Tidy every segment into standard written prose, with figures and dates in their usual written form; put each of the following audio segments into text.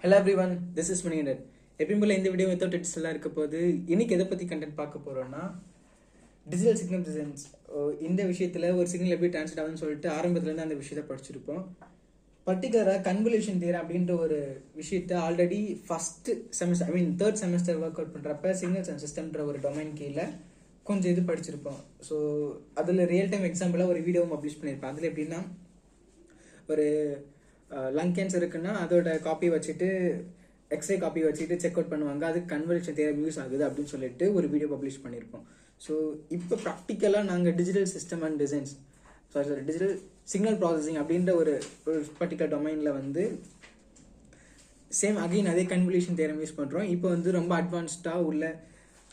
Hello every one, this is Manikandan. எப்பயும் போல இந்த வீடியோ வித்தவுட் எடிட்ஸ் எல்லாம் இருக்க போது இன்னைக்கு எதை பற்றி கண்டென்ட் பார்க்க போகிறோம்னா டிஜிட்டல் சிக்னல் டிசைன்ஸ். இந்த விஷயத்தில் ஒரு சிக்னல் எப்படி டிரான்ஸ்லேட் ஆகுதுன்னு சொல்லிட்டு ஆரம்பத்துலேருந்து அந்த விஷயத்தை படிச்சிருப்போம். பர்டிகுலராக கன்வல்யூஷன் தியரி அப்படின்ற ஒரு விஷயத்தை already first semester third semester work out பண்ணுறப்ப சிக்னல்ஸ் அண்ட் சிஸ்டம்ன்ற ஒரு டொமைன் கீழே கொஞ்சம் இது படிச்சிருப்போம். ஸோ அதில் ரியல் டைம் எக்ஸாம்பிளாக ஒரு வீடியோவும் பப்ளிஷ் பண்ணியிருப்பேன். அதில் எப்படின்னா ஒரு லங் கேன்சர் இருக்குன்னா அதோட காப்பி வச்சுட்டு எக்ஸ்ரே காப்பி வச்சுட்டு செக் அவுட் பண்ணுவாங்க, அது கன்வல்யூஷன் தியரி யூஸ் ஆகுது அப்படின்னு சொல்லிட்டு ஒரு வீடியோ பப்ளிஷ் பண்ணியிருப்போம். ஸோ இப்போ ப்ராக்டிக்கலாக நாங்கள் digital system and designs digital signal processing அப்படின்ற ஒரு பர்டிகுலர் டொமைனில் வந்து சேம் அகைன் அதே கன்வல்யூஷன் தியரம் யூஸ் பண்ணுறோம். இப்போ வந்து ரொம்ப அட்வான்ஸ்டாக உள்ள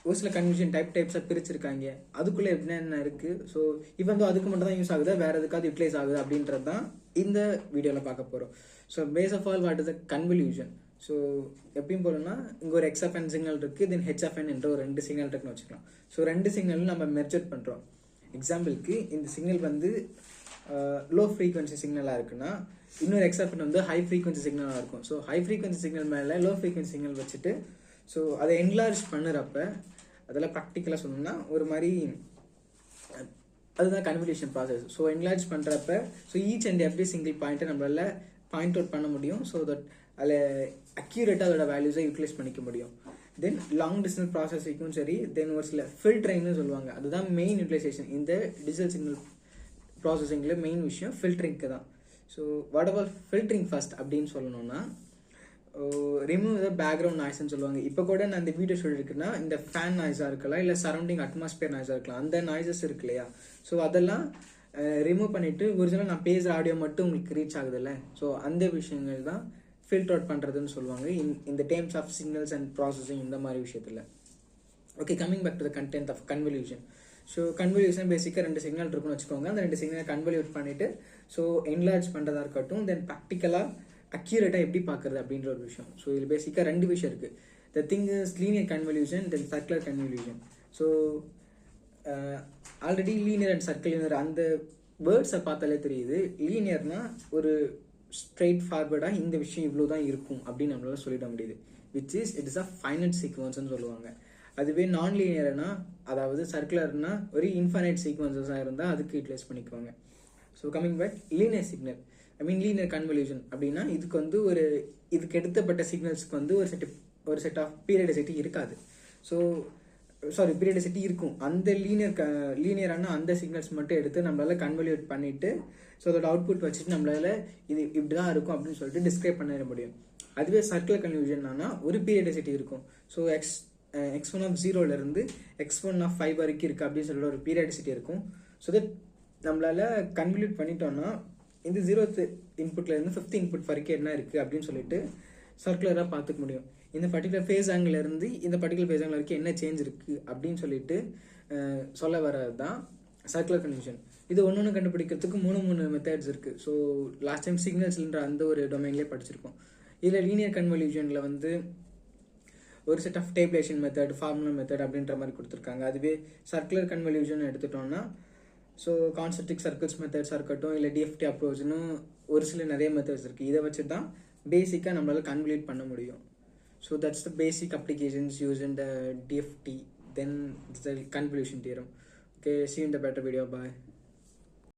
ஒரு சில கன்வல்யூஷன் டைப்ஸாக பிரிச்சிருக்காங்க. அதுக்குள்ளே என்னென்ன இருக்குது, ஸோ இப்போ வந்து அதுக்கு மட்டும் தான் யூஸ் ஆகுது, வேறு எதுக்காவது யூட்டிலைஸ் ஆகுது அப்படின்றது தான் இந்த வீடியோவில் பார்க்க போகிறோம். So base of all what is the convolution. So எப்பயும் போலன்னா இங்கே ஒரு எக்ஸ்எஃப்என் சிக்னல் இருக்குது, தென் ஹெச்எஃப்என் என்ற ஒரு 2 சிக்னல் இருக்குன்னு வச்சுக்கலாம். ஸோ 2 சிக்னலும் நம்ம மெர்ஜர் பண்ணுறோம். எக்ஸாம்பிளுக்கு இந்த சிக்னல் வந்து லோ ஃப்ரீக்வன்சி சிக்னலாக இருக்குன்னா இன்னொரு எக்ஸ்எஃப்என் வந்து ஹை ஃப்ரீக்வன்சி சிக்னலாக இருக்கும். ஸோ ஹை ஃப்ரீக்வன்சி சிக்னல் மேலே லோ ஃப்ரீக்வன்சி சிக்னல் வச்சுட்டு ஸோ அதை என்லார்ஜ் பண்ணுறப்ப அதெல்லாம் ப்ராக்டிக்கலாக சொல்லணும்னா ஒரு மாதிரி அதுதான் கன்வல்யூஷன் ப்ராசஸ். ஸோ என்லார்ஜ் பண்ணுறப்ப so each and every single பாயிண்ட்டை நம்மளால பாயிண்ட் அவுட் பண்ண முடியும். ஸோ தட் அதில் அக்யூரேட்டாக அதோட வேல்யூஸை யூட்டிலைஸ் பண்ணிக்க முடியும். தென் லாங் டிஸ்டன்ஸ் ப்ராசஸிங்கும் சரி, தென் ஒரு சில ஃபில்டரிங்னு சொல்லுவாங்க, அதுதான் மெயின் யூட்டிலைசேஷன் இந்த டிஜிட்டல் சிக்னல் ப்ராசஸிங்கில் மெயின் விஷயம் ஃபில்டரிங்க்கு தான். So what about filtering first அப்படின்னு சொல்லணும்னா ரிமூவ் த பேக்ரவுண்ட் நாய்ஸ்ன்னு சொல்லுவாங்க. இப்போ கூட நான் இந்த வீடியோ சொல்லியிருக்கேன்னா இந்த ஃபேன் நாய்ஸாக இருக்கலாம், இல்லை சரௌண்டிங் அட்மாஸ்பியர் நாய்ஸாக இருக்கலாம், அந்த நாய்ஸஸ் இருக்கு இல்லையா, ஸோ அதெல்லாம் ரிமூவ் பண்ணிவிட்டு ஒரிஜினல் நான் பேசுகிற ஆடியோ மட்டும் உங்களுக்கு ரீச் ஆகுதுல்ல, ஸோ அந்த விஷயங்கள் தான் ஃபில்டர் அவுட் பண்ணுறதுன்னு சொல்லுவாங்க இந்த terms of signals and processing இந்த மாதிரி விஷயத்தில். Okay, coming back to the content of convolution. So convolution பேசிக்காக 2 சிக்னல் இருக்குன்னு வச்சுக்கோங்க. அந்த 2 சிக்னலை கன்வல்யூட் பண்ணிவிட்டு ஸோ என்லார்ஜ் பண்ணுறதா இருக்கட்டும், தென் ப்ராக்டிக்கலாக அக்யூரேட்டாக எப்படி பார்க்குறது அப்படின்ற ஒரு விஷயம். ஸோ இதில் பேசிக்காக 2 விஷயம் இருக்குது. The thing is linear convolution, then circular convolution. So already linear and circular அந்த வேர்ட்ஸை பார்த்தாலே தெரியுது. லீனியர்னா ஒரு ஸ்ட்ரெயிட் ஃபார்வர்டாக இந்த விஷயம் இவ்வளோ தான் இருக்கும் அப்படின்னு நம்மளால சொல்லிட முடியுது, which is it is a finite சீக்வன்ஸ்ன்னு சொல்லுவாங்க. அதுவே நான் லீனியர்னா, அதாவது சர்க்குலர்னா ஒரு இன்ஃபைனைட் சீக்வன்சஸாக இருந்தால் அதுக்கு யூட்டிலைஸ் பண்ணிக்குவாங்க. So coming back linear signal, linear convolution அப்படின்னா இதுக்கு வந்து இதுக்கு எடுத்தப்பட்ட சிக்னல்ஸ்க்கு வந்து ஒரு செட் ஆஃப் பீரியடிசிட்டி இருக்காது. ஸோ பீரியடிசிட்டி இருக்கும். அந்த லீனியரான அந்த சிக்னல்ஸ் மட்டும் எடுத்து நம்மளால கன்வல்யூட் பண்ணிட்டு ஸோ அதோட அவுட்புட் வச்சுட்டு நம்மளால இது இப்படி தான் இருக்கும் அப்படின்னு சொல்லிட்டு டிஸ்கிரைப் பண்ணிட முடியும். அதுவே சர்க்குலர் கன்வல்யூஷன்னா ஒரு பீரியடிசிட்டி இருக்கும். So x1 of 0லேருந்து x1 of 5 வரைக்கும் இருக்குது அப்படின்னு சொல்லிட்டு ஒரு பீரியடிசிட்டி இருக்கும். ஸோ தட் நம்மளால கன்வல்யூட் பண்ணிட்டோம்னா இந்த 0th இன்புட்லேருந்து 5th இன்புட் வரைக்கும் என்ன இருக்குது அப்படின்னு சொல்லிட்டு சர்க்குலராக பார்த்துக்க முடியும். இந்த பர்டிகுலர் ஃபேஸ் ஆங்கிலேருந்து இந்த பர்டிகுலர் ஃபேஸ் ஆங்கிள் வரைக்கும் என்ன சேஞ்ச் இருக்குது அப்படின்னு சொல்லிட்டு சொல்ல வர்றது தான் சர்க்குலர் கன்வல்யூஷன். இது ஒன்று கண்டுபிடிக்கிறதுக்கு 3 மெத்தட்ஸ் இருக்குது. ஸோ லாஸ்ட் டைம் சிக்னல்ஸ்ன்ற அந்த ஒரு டொமைன்லேயே படிச்சிருக்கோம். இதில் லீனியர் கன்வல்யூஷனில் வந்து ஒரு set of tabulation method, formula method அப்படின்ற மாதிரி கொடுத்துருக்காங்க. அதுவே சர்க்குலர் கன்வல்யூஷன் எடுத்துட்டோம்னா ஸோ கான்சென்ட்ரிக் சர்க்கிள்ஸ் மெத்தட்ஸாக இருக்கட்டும், இல்லை டிஎஃப்டி அப்ரோச்னு ஒரு சில நிறைய மெத்தட்ஸ் இருக்குது. இதை வச்சு தான் பேசிக்காக நம்மளால் கன்வல்யூட் பண்ண முடியும். So that's the basic applications use in the TFT, then the convolution theorem. Okay, see you in the better video. Bye.